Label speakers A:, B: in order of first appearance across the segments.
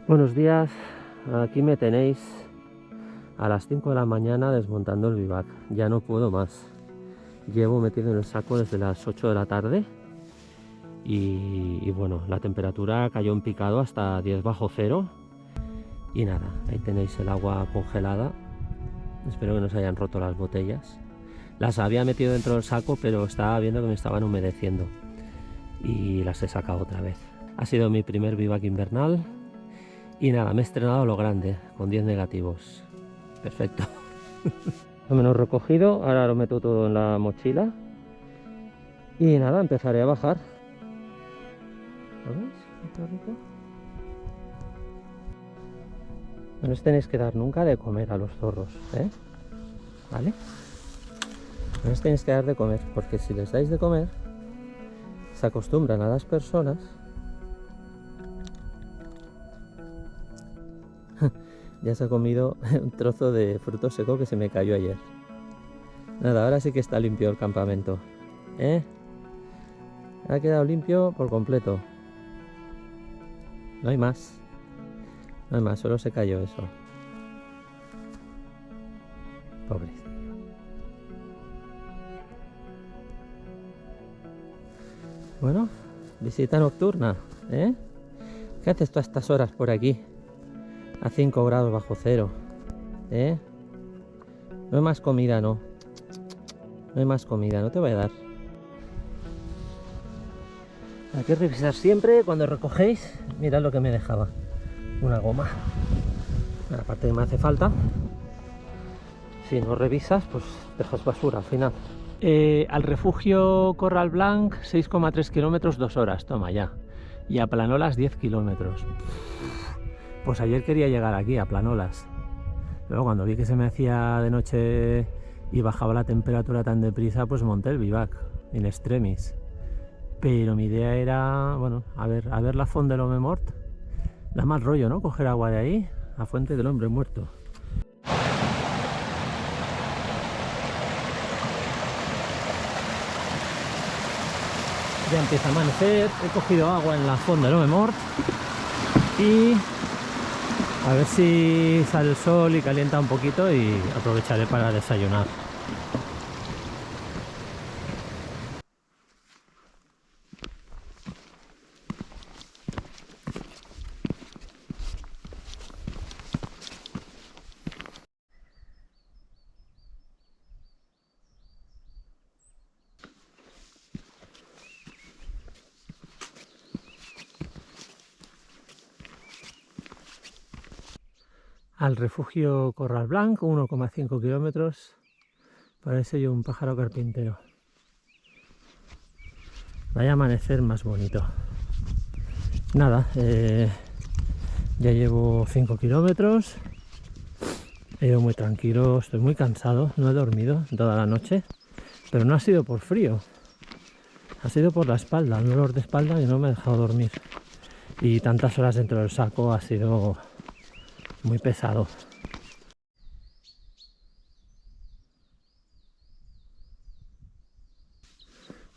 A: Buenos días, aquí me tenéis a las 5 de la mañana desmontando el bivac. Ya no puedo más. Llevo metido en el saco desde las 8 de la tarde y bueno, la temperatura cayó en picado hasta 10 bajo cero. Y nada, ahí tenéis el agua congelada. Espero que no se hayan roto las botellas. Las había metido dentro del saco, pero estaba viendo que me estaban humedeciendo y las he sacado otra vez. Ha sido mi primer bivac invernal. Y nada, me he estrenado a lo grande, con 10 negativos. Perfecto. Lo menos recogido, ahora lo meto todo en la mochila. Y nada, empezaré a bajar. ¿Lo veis? Qué rico. No les tenéis que dar nunca de comer a los zorros, ¿eh? ¿Vale? No les tenéis que dar de comer, porque si les dais de comer, se acostumbran a las personas. Ya se ha comido un trozo de fruto seco que se me cayó ayer. Nada, ahora sí que está limpio el campamento, ¿eh? Ha quedado limpio por completo. No hay más. No hay más, solo se cayó eso. Pobrecillo. Bueno, visita nocturna, ¿eh? ¿Qué haces tú a estas horas por aquí? A 5 grados bajo cero, ¿eh? No hay más comida, no. No hay más comida, no te voy a dar. Hay que revisar siempre cuando recogéis. Mirad lo que me dejaba. Una goma. Aparte que me hace falta. Si no revisas, pues dejas basura al final. Al refugio Corral Blanc, 6,3 kilómetros, 2 horas. Toma ya. Y a Planolas, 10 kilómetros. Pues ayer quería llegar aquí, a Planolas. Luego cuando vi que se me hacía de noche y bajaba la temperatura tan deprisa, pues monté el bivac, in extremis. Pero mi idea era, bueno, a ver la Font de l'Homme Mort. Da mal rollo, ¿no? Coger agua de ahí, la fuente del hombre muerto. Ya empieza a amanecer, he cogido agua en la Font de l'Homme Mort y a ver si sale el sol y calienta un poquito y aprovecharé para desayunar. Al refugio Corral Blanc, 1,5 kilómetros. Parece yo un pájaro carpintero. Vaya amanecer más bonito. Nada, ya llevo 5 kilómetros. He ido muy tranquilo, estoy muy cansado, no he dormido toda la noche. Pero no ha sido por frío. Ha sido por la espalda, un dolor de espalda que no me ha dejado dormir. Y tantas horas dentro del saco ha sido muy pesado.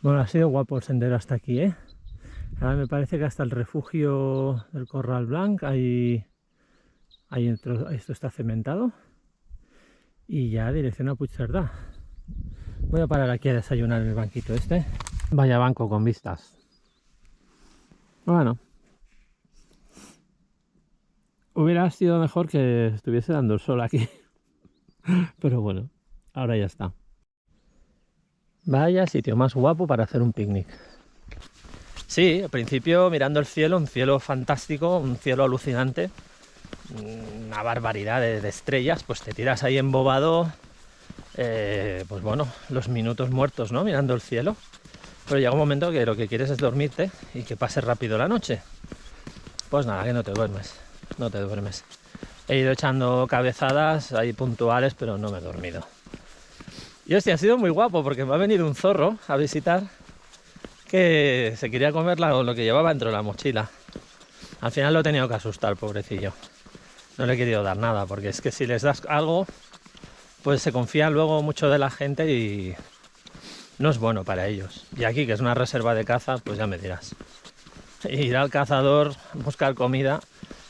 A: Bueno, ha sido guapo el sendero hasta aquí, ¿eh? Ahora me parece que hasta el refugio del Corral Blanc esto está cementado. Y ya dirección a Puigcerdá. Voy a parar aquí a desayunar en el banquito este. Vaya banco con vistas. Bueno. Hubiera sido mejor que estuviese dando el sol aquí. Pero bueno, ahora ya está. Vaya sitio más guapo para hacer un picnic. Sí, al principio mirando el cielo, un cielo fantástico, un cielo alucinante, una barbaridad de estrellas, pues te tiras ahí embobado, pues bueno, los minutos muertos, ¿no? Mirando el cielo. Pero llega un momento que lo que quieres es dormirte y que pase rápido la noche. Pues nada, que no te duermes, no te duermes. He ido echando cabezadas ahí puntuales, pero no me he dormido. Y hostia, ha sido muy guapo porque me ha venido un zorro a visitar que se quería comer lo que llevaba dentro de la mochila. Al final lo he tenido que asustar, pobrecillo. No le he querido dar nada, porque es que si les das algo, pues se confían luego mucho de la gente y no es bueno para ellos. Y aquí, que es una reserva de caza, pues ya me dirás. Ir al cazador, buscar comida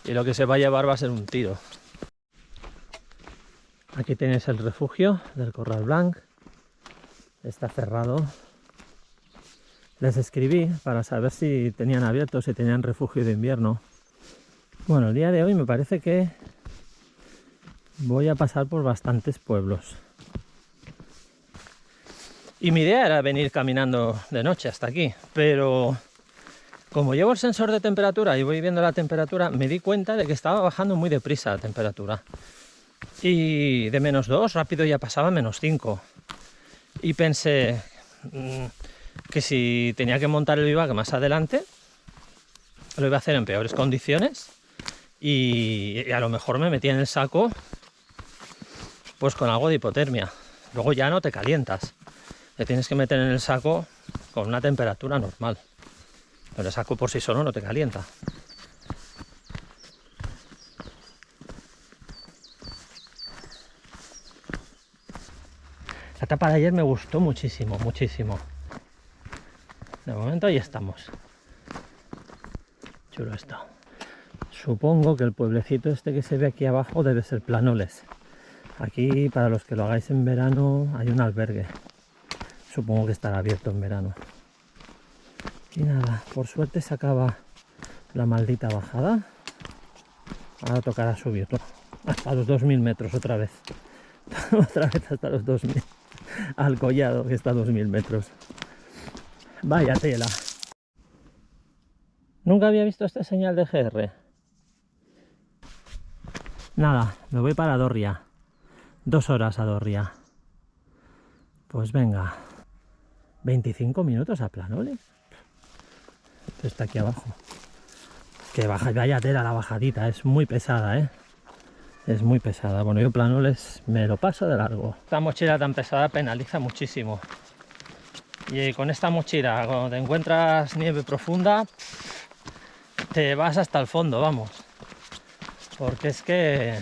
A: y lo que se va a llevar va a ser un tiro. Aquí tenéis el refugio del Corral Blanc. Está cerrado. Les escribí para saber si tenían abierto, si tenían refugio de invierno. Bueno, el día de hoy me parece que voy a pasar por bastantes pueblos. Y mi idea era venir caminando de noche hasta aquí, pero como llevo el sensor de temperatura y voy viendo la temperatura, me di cuenta de que estaba bajando muy deprisa la temperatura. Y de -2 rápido ya pasaba a -5. Y pensé que si tenía que montar el bivac más adelante, lo iba a hacer en peores condiciones y a lo mejor me metía en el saco pues con algo de hipotermia. Luego ya no te calientas, te tienes que meter en el saco con una temperatura normal, pero el saco por sí solo no te calienta. La etapa de ayer me gustó muchísimo, muchísimo. De momento ahí estamos. Chulo esto. Supongo que el pueblecito este que se ve aquí abajo debe ser Planoles. Aquí, para los que lo hagáis en verano, hay un albergue. Supongo que estará abierto en verano. Y nada, por suerte se acaba la maldita bajada. Ahora tocará subirlo hasta los 2000 metros otra vez. Otra vez hasta los 2000. Al collado, que está a 2000 metros. Vaya tela. Nunca había visto esta señal de GR. Nada, me voy para Dorria. 2 horas a Dorria. Pues venga. 25 minutos a Planoles. Esto está aquí abajo. Que baja, vaya tela la bajadita. Es muy pesada, ¿eh? Es muy pesada. Bueno, yo Planoles me lo paso de largo. Esta mochila tan pesada penaliza muchísimo. Y con esta mochila, cuando te encuentras nieve profunda, te vas hasta el fondo, vamos. Porque es que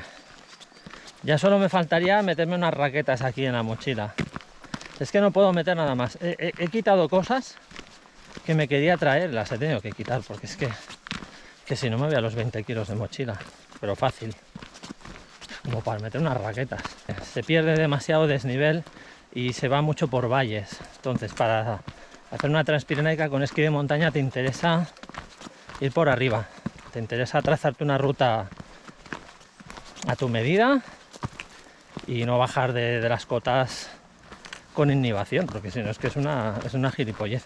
A: ya solo me faltaría meterme unas raquetas aquí en la mochila. Es que no puedo meter nada más. He quitado cosas que me quería traer, las he tenido que quitar, porque es que si no me voy a los 20 kilos de mochila. Pero fácil. Como para meter unas raquetas. Se pierde demasiado desnivel y se va mucho por valles. Entonces, para hacer una transpirenaica con esquí de montaña te interesa ir por arriba. Te interesa trazarte una ruta a tu medida y no bajar de las cotas con inhibición, porque si no es que es una gilipollez.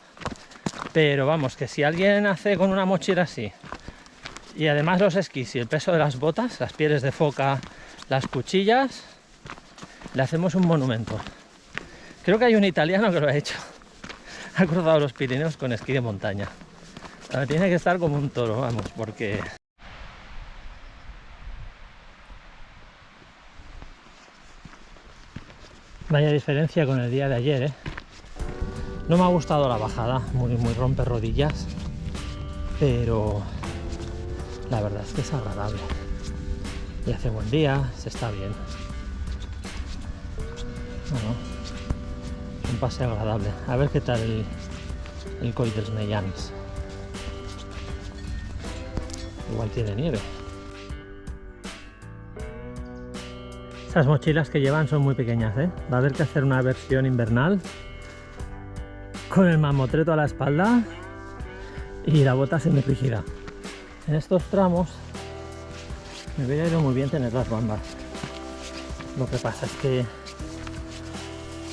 A: Pero vamos, que si alguien hace con una mochila así, y además los esquís y el peso de las botas, las pieles de foca, las cuchillas, le hacemos un monumento. Creo que hay un italiano que lo ha hecho. Ha cruzado los Pirineos con esquí de montaña. Ahora tiene que estar como un toro, vamos, porque... Vaya diferencia con el día de ayer, ¿eh? No me ha gustado la bajada, muy rompe rodillas, pero la verdad es que es agradable. Y hace buen día, se está bien. Bueno, un paseo agradable. A ver qué tal el Coll dels Mellans. Igual tiene nieve. Esas mochilas que llevan son muy pequeñas, ¿eh? Va a haber que hacer una versión invernal con el mamotreto a la espalda y la bota semi-rígida. En estos tramos me hubiera ido muy bien tener las bambas. Lo que pasa es que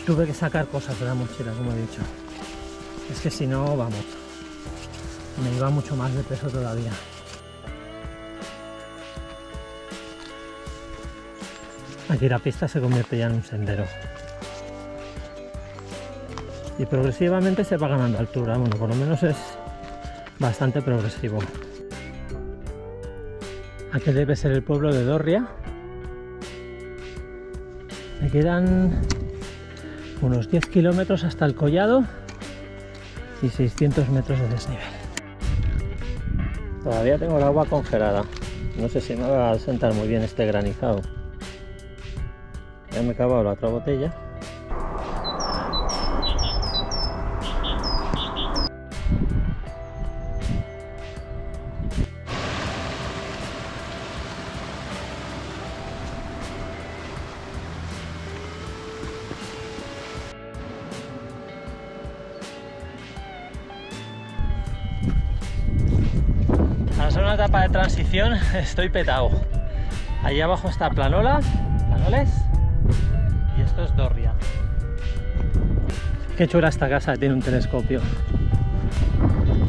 A: tuve que sacar cosas de la mochila, como he dicho. Es que si no, vamos, me iba mucho más de peso todavía. Aquí la pista se convierte ya en un sendero. Y progresivamente se va ganando altura. Bueno, por lo menos es bastante progresivo. Aquí debe ser el pueblo de Dorria. Me quedan unos 10 kilómetros hasta el collado y 600 metros de desnivel. Todavía tengo el agua congelada. No sé si me va a sentar muy bien este granizado. Ya me he acabado la otra botella. etapa de transición estoy petado. Allí abajo está Planoles y esto es Dorria. Qué chula esta casa, tiene un telescopio.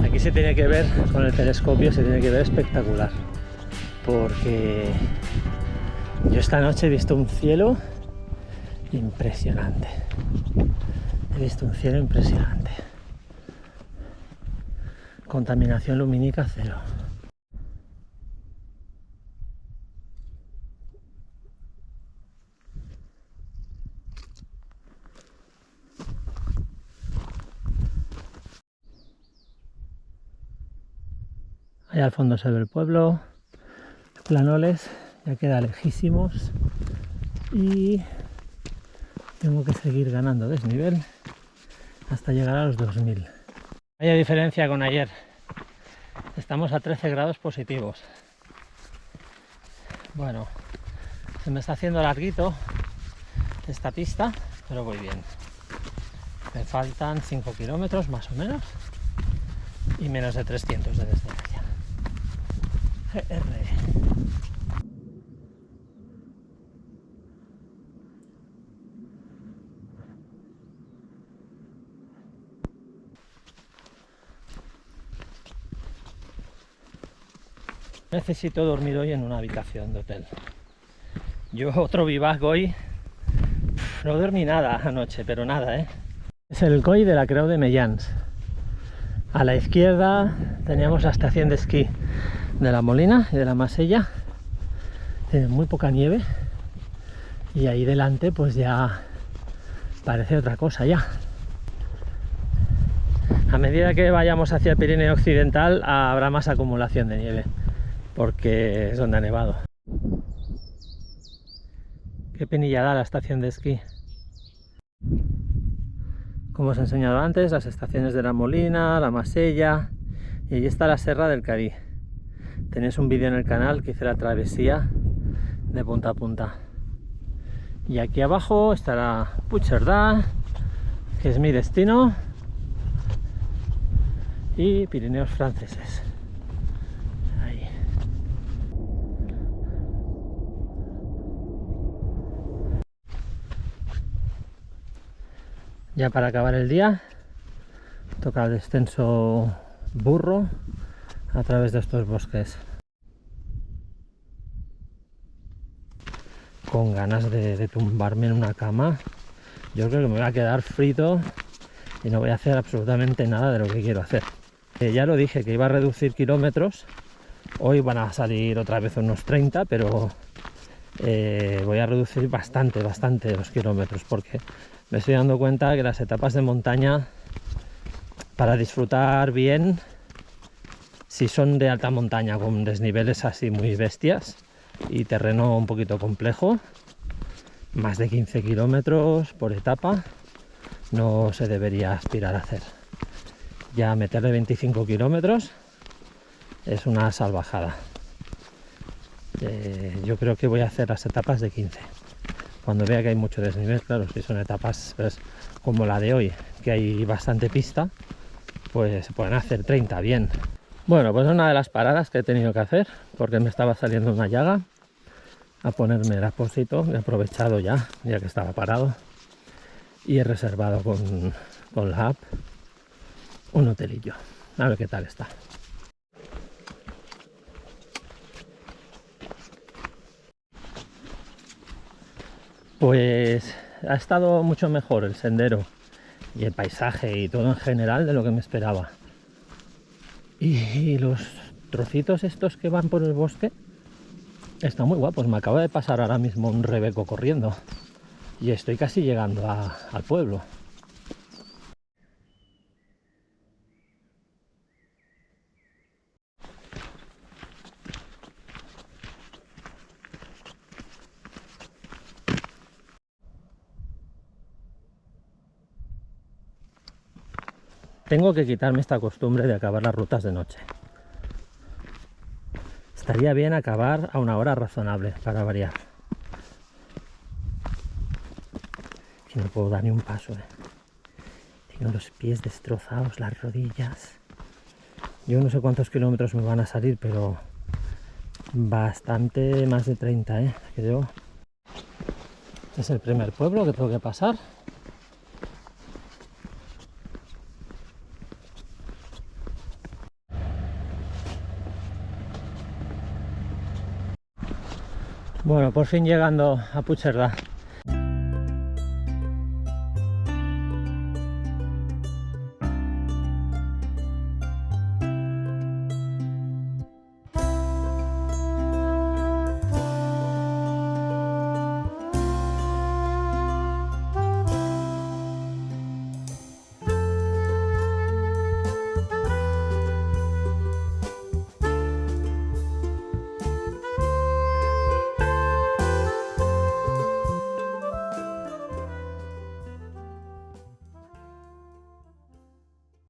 A: Aquí se tiene que ver, con el telescopio se tiene que ver espectacular. Porque yo esta noche he visto un cielo impresionante. He visto un cielo impresionante. Contaminación lumínica cero. Allá al fondo se ve el pueblo, Planoles, ya queda lejísimos y tengo que seguir ganando desnivel hasta llegar a los 2000. Hay diferencia con ayer, estamos a 13 grados positivos. Bueno, se me está haciendo larguito esta pista, pero voy bien. Me faltan 5 kilómetros más o menos y menos de 300 de distancia. Necesito dormir hoy en una habitación de hotel. Yo otro vivac hoy. No dormí nada anoche, pero nada, ¿eh? Es el coll de la Creu de Mellans. A la izquierda teníamos la estación de esquí de la Molina y de la Masella. Tiene muy poca nieve. Y ahí delante pues ya parece otra cosa ya. A medida que vayamos hacia el Pirineo Occidental habrá más acumulación de nieve, porque es donde ha nevado. Qué penilla da la estación de esquí. Como os he enseñado antes, las estaciones de la Molina, la Masella y allí está la Serra del Cadí. Tenéis un vídeo en el canal que hice la travesía de punta a punta. Y aquí abajo estará Puigcerdà, que es mi destino, y Pirineos franceses. Ahí. Ya para acabar el día, toca el descenso burro a través de estos bosques. Con ganas de tumbarme en una cama. Yo creo que me voy a quedar frito y no voy a hacer absolutamente nada de lo que quiero hacer. Ya lo dije que iba a reducir kilómetros. Hoy van a salir otra vez unos 30, pero voy a reducir bastante los kilómetros, porque me estoy dando cuenta que las etapas de montaña, para disfrutar bien, si son de alta montaña con desniveles así muy bestias y terreno un poquito complejo, más de 15 kilómetros por etapa no se debería aspirar a hacer. Ya meterle 25 kilómetros es una salvajada. Yo creo que voy a hacer las etapas de 15. Cuando vea que hay mucho desnivel, claro, si son etapas pues, como la de hoy, que hay bastante pista, pues se pueden hacer 30 bien. Bueno, pues una de las paradas que he tenido que hacer, porque me estaba saliendo una llaga, a ponerme el apósito. He aprovechado ya que estaba parado, y he reservado con la app un hotelillo. A ver qué tal está. Pues ha estado mucho mejor el sendero y el paisaje y todo en general de lo que me esperaba. Y los trocitos estos que van por el bosque están muy guapos. Me acaba de pasar ahora mismo un rebeco corriendo y estoy casi llegando al pueblo. Tengo que quitarme esta costumbre de acabar las rutas de noche. Estaría bien acabar a una hora razonable para variar. Que no puedo dar ni un paso, Tengo los pies destrozados, las rodillas. Yo no sé cuántos kilómetros me van a salir, pero Bastante más de 30, creo. Este es el primer pueblo que tengo que pasar. Bueno, por fin llegando a Puigcerdá.